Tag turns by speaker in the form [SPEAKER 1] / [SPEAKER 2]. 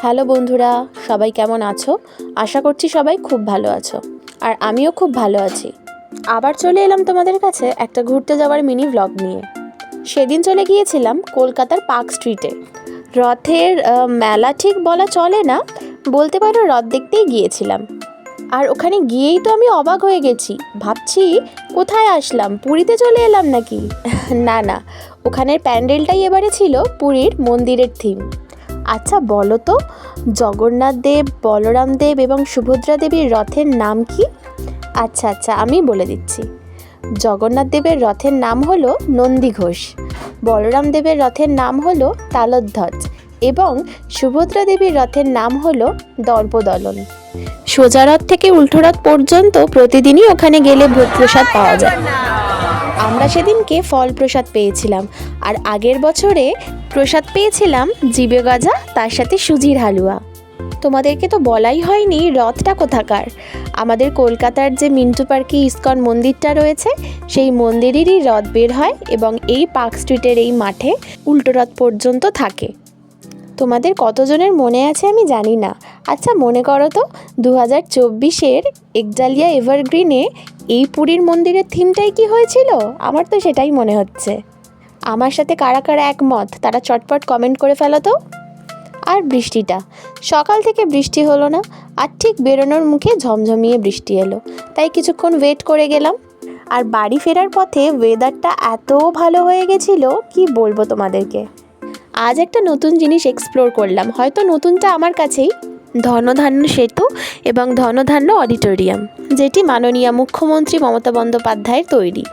[SPEAKER 1] Hello বন্ধুরা, সবাই কেমন আছো? আশা করছি সবাই খুব ভালো আছো, আর আমিও খুব ভালো আছি। আবার চলে এলাম তোমাদের কাছে একটা ঘুরতে যাওয়ার মিনি ভ্লগ নিয়ে। সেদিন চলে গিয়েছিলাম কলকাতার পার্ক স্ট্রিটে। রথের মেলা ঠিক বলা চলে না, বলতে পারো রথ দেখতেই গিয়েছিলাম। আর ওখানে গিয়েই তো আমি অবাক হয়ে গেছি, ভাবছি কোথায় আসলাম, পুরীতে চলে এলাম নাকি? না না, ওখানের প্যান্ডেলটাই এবারে ছিল পুরীর মন্দিরের থিম। আচ্ছা বলো তো, জগন্নাথ দেব, বলরাম দেব এবং সুভদ্রা দেবীর রথের নাম কি? আচ্ছা আমি বলে দিচ্ছি। জগন্নাথ দেবের রথের নাম হলো নন্দীঘোষ, বলরাম দেবের রথের নাম হলো তালধ্বজ এবং সুভদ্রা দেবীর রথের নাম হলো দর্পদলন। সোজা রথ থেকে উল্টো রথ পর্যন্ত প্রতিদিনই ওখানে গেলে ভোগ প্রসাদ পাওয়া যায়। আমরা সেদিনকে ফল প্রসাদ পেয়েছিলাম, আর আগের বছরে প্রসাদ পেয়েছিলাম জিবে গজা, তার সাথে সুজির হালুয়া। তোমাদেরকে তো বলাই হয়নি রথটা কোথাকার। আমাদের কলকাতার যে মিন্টু পার্কে ইস্কন মন্দিরটা রয়েছে, সেই মন্দিরেরই রথ বের হয় এবং এই পার্ক স্ট্রিটের এই মাঠে উল্টো রথ পর্যন্ত থাকে। তোমাদের কতজনের মনে আছে আমি জানি না। আচ্ছা মনে করো তো, 2024-এর একজালিয়া এভারগ্রিনে এই পুরীর মন্দিরের থিমটাই কি হয়েছিল? আমার তো সেটাই মনে হচ্ছে। আমার সাথে কারা কারা একমত তারা চটপট কমেন্ট করে ফেলো তো। আর বৃষ্টিটা, সকাল থেকে বৃষ্টি হলো না, আর ঠিক বেরোনোর মুখে ঝমঝমিয়ে বৃষ্টি এলো, তাই কিছুক্ষণ ওয়েট করে গেলাম। আর বাড়ি ফেরার পথে ওয়েদারটা এত ভালো হয়ে গেছিলো, কি বলবো তোমাদেরকে। আজ একটা নতুন জিনিস এক্সপ্লোর করলাম, হয়তো নতুনটা আমার কাছেই, ধনধান্য সেতু এবং ধনধান্য অডিটোরিয়াম, যেটি মাননীয় মুখ্যমন্ত্রী মমতা বন্দ্যোপাধ্যায়ের তৈরি।